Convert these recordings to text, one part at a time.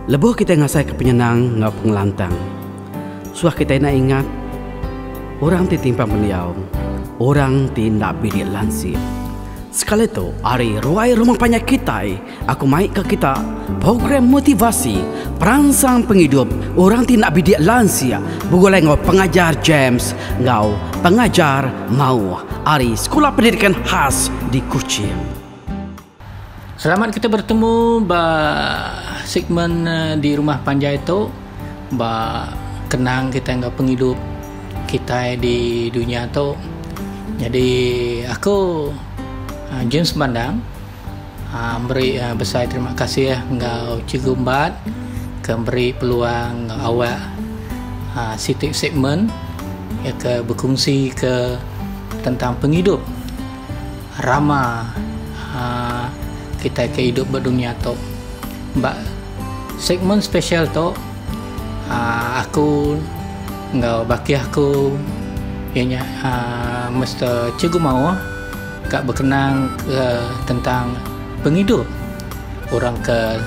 Lebuh kita ngasai kepenyenang ngau pengelantang. Suah kita nak ingat orang ti timpang beliau, orang ti nak bidik lansir. Sekali tu hari ruai rumah panjang kita, aku maik ke kita program motivasi perangsang penghidup orang ti nak bidik lansia. Bugolai ngau pengajar James, ngau pengajar mau hari sekolah pendidikan khas di Kuching. Selamat kita bertemu segmen di rumah panjai itu kenang kita nggak penghidup kita di dunia tu. Jadi aku James Bandang beri besar terima kasih ngau Cikgu Mbat beri peluang awak sitik segmen ya ke berkongsi ke tentang penghidup ramah kita ke hidup berdunia tu. Segmen spesial tu aku ngau baki aku ianya mesti Cikgu mau kak berkenang tentang penghidup orang ke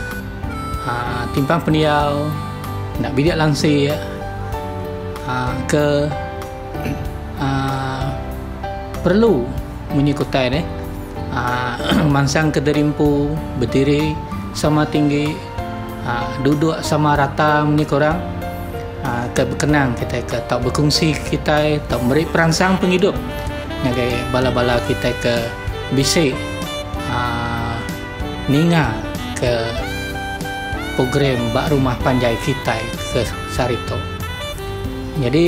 timpang peniau nak bidik langsir ke perlu menyikutai mansang kederimpu berdiri sama tinggi duduk sama rata ni korang ke berkenang kita ke tak berkongsi kita tak beri perangsang penghidup ngagai bala-bala kita ke bisik ninga ke program bak rumah panjai kita ke Sarito. Jadi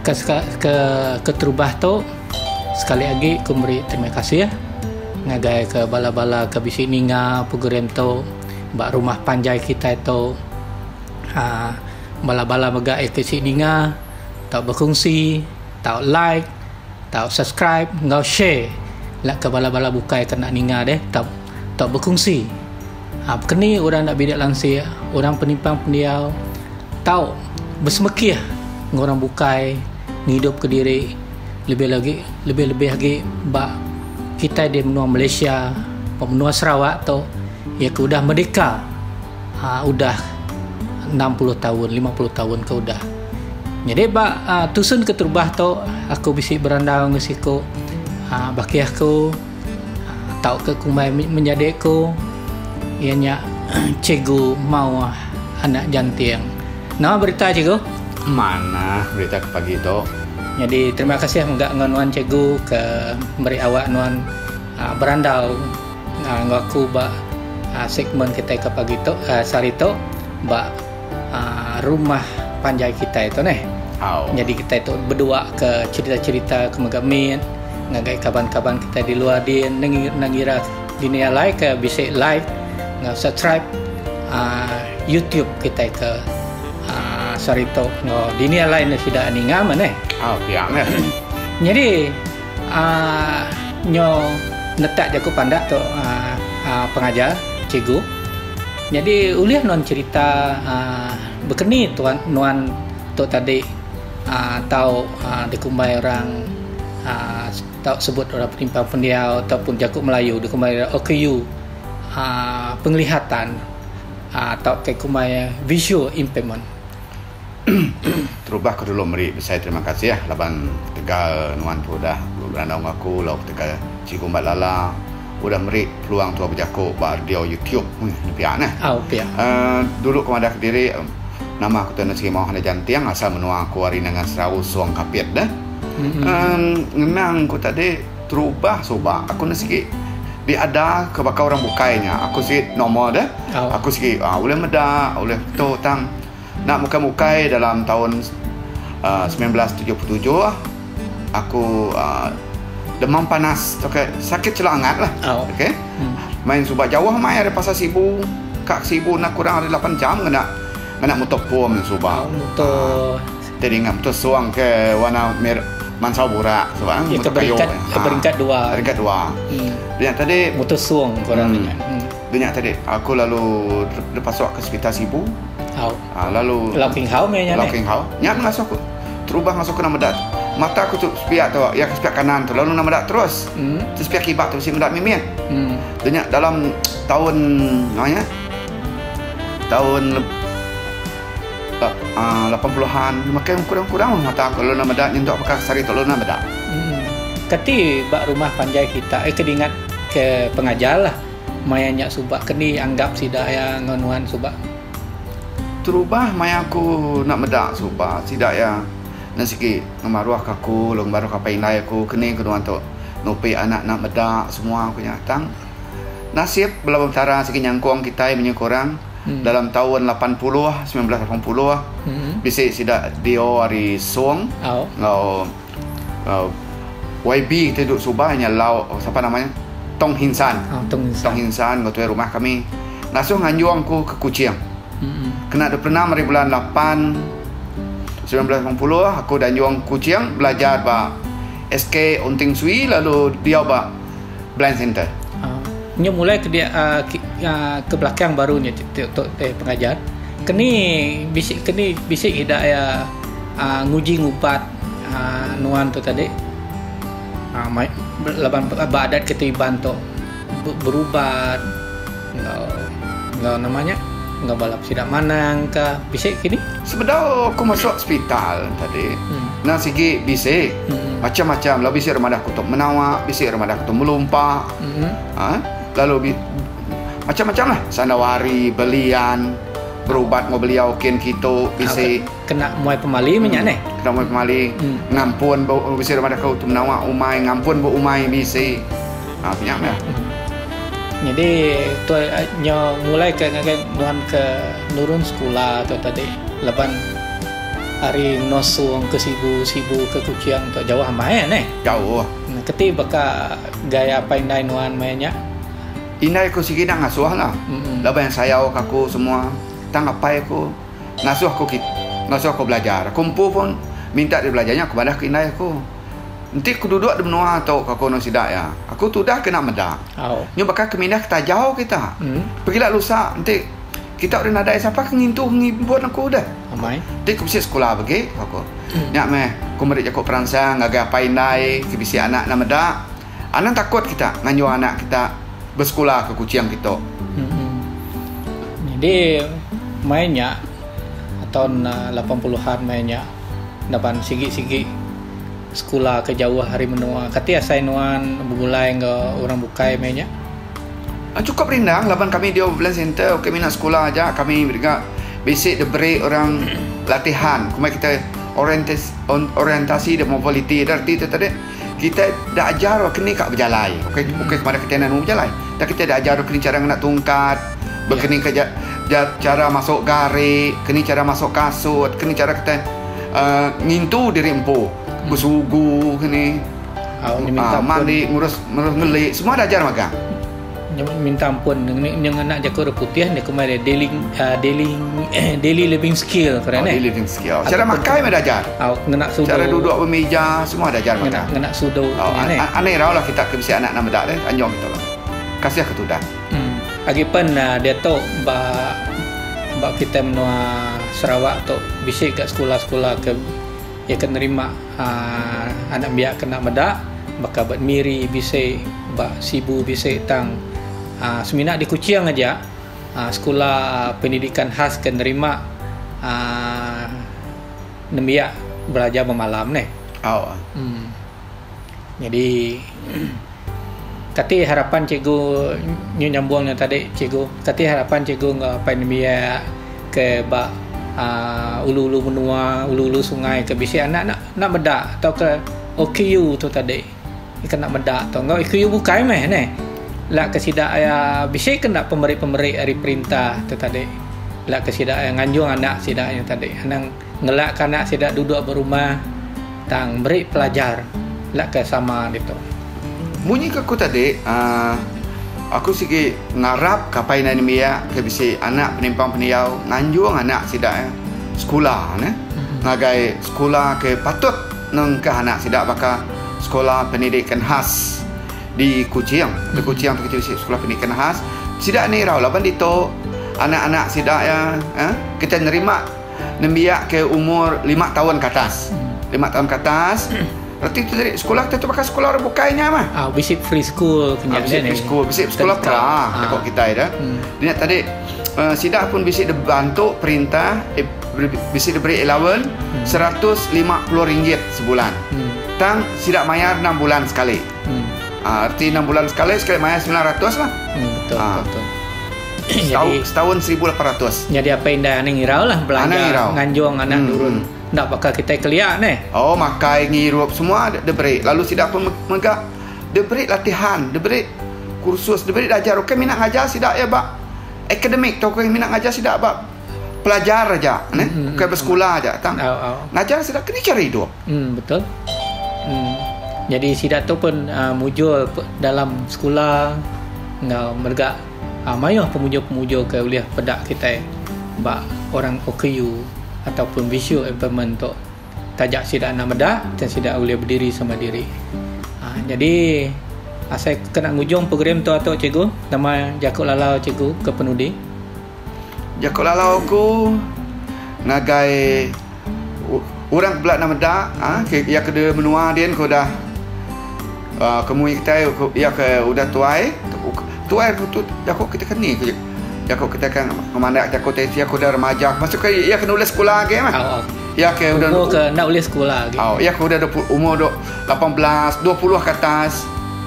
ke terubah tu sekali lagi aku beri terima kasih ngagai ke bala-bala ke bisik ninga program tu bak rumah panjai kita itu bala-bala megak ke bisik ninga tak berkongsi tak like tak subscribe ngau share lah ke bala-bala bukai ke nak ninga deh tak berkongsi kini orang nak bidik langsir orang penimpang pendiau tahu bersemekih orang bukai hidup ke diri lebih lagi bak kita di benua Malaysia benua Sarawak tu ya ke udah merdeka udah 60 tahun 50 tahun ke udah. Jadi bak tusun ke terubah tu aku bisik berandau ngesiko baki aku tahu ke kumai menjadi aku ianya Cikgu mau anak jantiang. Nama berita Cikgu? Mana berita ke pagi tu? Jadi terima kasih enggak nuan Cikgu ke beri awak nuan berandau ngaku bak segmen kita ke pagi tu Sarito bak rumah panjai kita itu nih. Jadi kita itu berdua ke cerita-cerita ke megamit ngagai kaban-kaban kita di luar din nangira dunia like ke bisik like ngau subscribe YouTube kita ke Sarito ngau dunia lain tidak ningam nih. Piang Jadi nyo netak jaku pandak tu pengajar Cikgu. Jadi uliah non cerita berkeni tuan nuan tu tadi tahu dikumbai orang tahu sebut orang penimpang pendiau ataupun Jakub Melayu dikumbai OKU penglihatan atau kekumbai visual impairment. Terubah ke dulu meri saya terima kasih laban tegal nuan tu dah berandau ngaku lauk tegal Cikgu Mbat Lala udah meri peluang tu berjaku bardio YouTube pian pian. Dulu kepada Kediri nama aku tu nasi mau hana jantiang asal menua aku hari dengan serau suang kapiat dah. Ngenang aku tadi terubah soba aku nasi di ada ke bakal orang bukainya aku sikit nomor dah. Aku sikit boleh meda boleh tu tang nak muka-mukai dalam tahun 1977 aku demam panas okay. Sakit celangat lah okay. Main subak jauh main ada pasal sibu kak sibu nak kurang ada 8 jam kena motor pom subak motor jadi ngam tu suang ke warna mansau burak sebab ya, keberingkat dua dia tadi motor suang korang dia tadi aku lalu lepas ke sekitar sibu lalu Lauking Hau nyat masuk terubah masuk ke nama dat mata aku tu sepiak tu ya sepiak kanan tu lalu nama dat terus sepiak kibak tu si mendak mimian Denyak dalam tahun namanya tahun 80-an makai kurang-kurang mata kalau nama dak nyentok pakai sari tolo nama dak. Kati bak rumah panjai kita kedingat ke pengajar lah. Mayanya subak keni anggap sida ya ngonuan subak. Terubah maya aku nak medak subak sida ya nasiki ngamaruah kaku long baru kapai nai aku keni kenuan tu nopi anak nak medak semua aku nyatang. Nasib belah utara sikit nyangkong kita menyekorang dalam tahun 1980 bisik sida dio hari song ngau YB kita duduk Subah hanya lau siapa namanya Tong Hinsan ngau tu rumah kami langsung nganjuang ku ke Kuching kena 26 hari bulan 8 1980 aku dan juang Kuching belajar ba SK Unting Sui lalu dia ba Blind Center. Nya mulai ke dia ke belakang barunya untuk pengajar. Keni bisik ida ya nguji ngupat nuan tu tadi. Laban badat ketiban tu berubah enggak namanya enggak balap sidak manang ke bisik kini. Sebenarnya aku masuk hospital tadi. Nah sigi bisik macam-macam lah bisik remadah kutub menawak, bisik remadah kutub melumpak. Lalu macam-macam lah sanawari, belian, berubat mau beliau ken kita bisik kena muai pemali minyak ni. Kena muai pemali. Ngampun bau bisik remadah kutub menawak umai, ngampun bau umai bisik. Minyak lah. Jadi tu mulai ke nuan ke nurun sekolah tu tadi leban hari nosuang ke sibu ke Kuching tu jauh main jauh keti baka gaya apa indai nuan mainnya indai ko sige nang ngasuh lah leban sayau aku semua tang apa aku ngasuh aku belajar kumpu pun minta dia belajarnya aku badah ke indai aku. Nanti aku duduk di benua atau aku no sidak ya. Aku tu dah kena medak. Nyo bakal kemindah kita jauh kita. Pergilah lusa nanti kita udah nadai siapa ngintu ngibut aku dah. Amai. Nanti aku bisa sekolah bagi aku. Nyak meh, aku merik jakok perangsang ngagai apa indai ke bisi anak nak medak. Anak takut kita nganyo anak kita bersekolah ke Kuching kita. Jadi mainnya tahun 80-an mainnya depan sigi-sigi sekolah ke jauh hari menua kati asai nuan bermulai ke orang bukai mainnya cukup rindang laban kami di Blind Center kami nak sekolah aja kami mereka basic diberi orang latihan kumai kita orientasi dan mobility arti itu tadi kita dah ajar kini kak berjalai okey kepada kita nak berjalai tak kita dah ajar kini cara nak tungkat berkini ke cara masuk garis kini cara masuk kasut kini cara kita ngintu diri empu bersugu kini mandi ngurus ngelik semua dah ajar magang minta ampun yang anak jago putih ni kemarin daily living skill daily living skill cara makai dah ajar ngena sudo cara duduk bermeja semua dah ajar magang ngena sudo aneh rau lah kita ke bisi anak nama dak anjong kita lah kasih aku tu dah agi pen dia tu ba kita menua Sarawak tu bisik kat sekolah-sekolah ke ia akan nerima anak biak kena medak baka buat miri bisik bak sibu bisik tang seminat di Kuching aja sekolah pendidikan khas akan nerima nembiak belajar bermalam ni. Jadi kati harapan cikgu nyambungnya tadi cikgu kati harapan cikgu ngapai nembiak ke bak ulu-ulu benua, ulu-ulu sungai ke bisi anak nak medak atau ke OKU tu tadi. Ikan nak medak tu. Engau OKU bukai meh ni. Lah ke sidak aya bisi kena pemberi-pemberi hari perintah tu tadi. Lah ke sidak aya nganjung anak sidaknya tadi. Anang ngelak anak sidak duduk berumah tang beri pelajar. Lah ke sama gitu. Bunyi ke aku tadi aku sigi ngarap kapai nani mia ke bisi anak penimpang peniau nganjung anak sidak sekolah ngagai sekolah ke patut nang ke anak sidak baka sekolah pendidikan khas di Kuching di Kuching tu kita sekolah pendidikan khas sidak ni rau laban dito anak-anak sidak kita nerima nembiak ke umur 5 tahun ke atas 5 tahun ke atas Berarti tu dari sekolah tu pakai sekolah orang bukainya mah. Visit free school Visit sekolah pra kok kita dah. Dia tadi sidak pun bisa dibantu perintah bisa diberi allowance RM150 sebulan. Tang sidak mayar 6 bulan sekali. Arti 6 bulan sekali mayar 900 lah. Betul. Setahun 1.800. Jadi apa yang dah ngirau lah belanja nganjung anak turun. Ndak bakal kita keliak ni. Makai ngirup semua diberi. Lalu sidak pun megak diberi latihan, diberi kursus, diberi ajar. Okey minat ngajar sidak ya bak akademik tu okey minat ngajar sidak bak pelajar aja, bukan bersekolah aja. Ngajar sidak kena cari hidup. Betul. Jadi sidak tu pun mujur dalam sekolah ngau merga mayah pemujur-pemujur ke uliah pedak kita bak orang OKU ataupun visual implement untuk tajak sidak nak medah dan sidak uliah berdiri sama diri. Jadi saya kena ngujung program tu atau cikgu nama Jakuk Lalau cikgu ke penudi. Jakuk Lalau ku ngagai orang belak nama dak ya kena menua dia ko dah kemui kita ya ke udah tuai tu Jakuk kita kan ni Jakuk kita kan kemana Jakuk tesi aku dah remaja masuk ke ya kena ulas sekolah lagi mah. Ya ke udah umur ke nak ulas sekolah lagi. Ya ke udah umur 18 20 ke atas.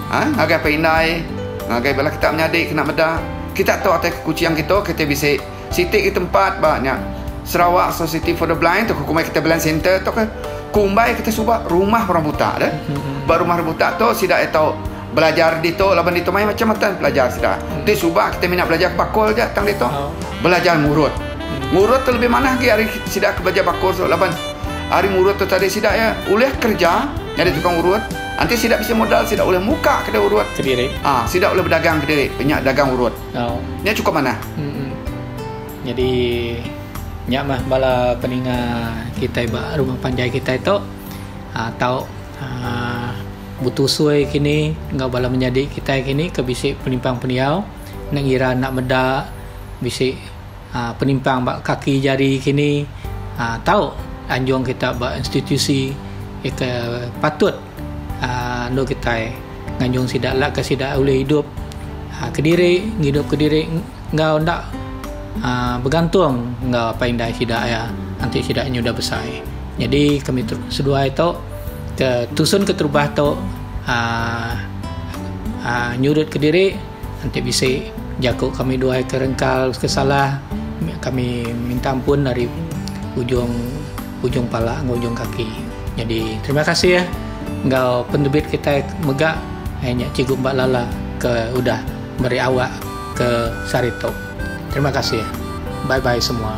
Ngagai pindai ngagai bala kita menyadik kena medah kita tahu atas kuciang kita bisa sitik di tempat banyak Sarawak Society for the Blind tu kumai kita blind center tu ke kumbai kita subak rumah orang buta dah. Rumah buta tu sidak tahu belajar di tu laban di tu mai macam-macam belajar sidak. Di subak kita minat belajar bakul je tang di tu. Belajar ngurut. Ngurut tu lebih mana lagi hari sidak ke belajar bakul so laban hari ngurut tu tadi sidak ya uleh kerja jadi tukang urut. Nanti sidak bisa modal, sidak boleh muka kedai urut Kediri. Sidak boleh berdagang kediri, banyak dagang urut. Ini cukup mana? Jadi nyak mah bala peninga kita iba rumah panjai kita itu tahu butuh suai kini ngau bala menjadi kita kini ke bisik penimpang peniau nak ngira nak meda bisik penimpang bak kaki jari kini tahu anjuang kita bak institusi patut no kita nganjung sidak lah ke sidak boleh hidup kediri hidup kediri ngau ndak bergantung ngau apa yang dah sidak ya nanti sidaknya udah besar. Jadi kami sedua itu ke tusun ke terubah tu nyurut kediri nanti bisa Jakuk kami dua ke rengkal kesalah kami minta ampun dari ujung pala ujung kaki. Jadi terima kasih ya engkau pendebit kita megak hanya Cikgu Mbak Lala ke udah beri awak ke Sarito. Terima kasih. Bye bye semua.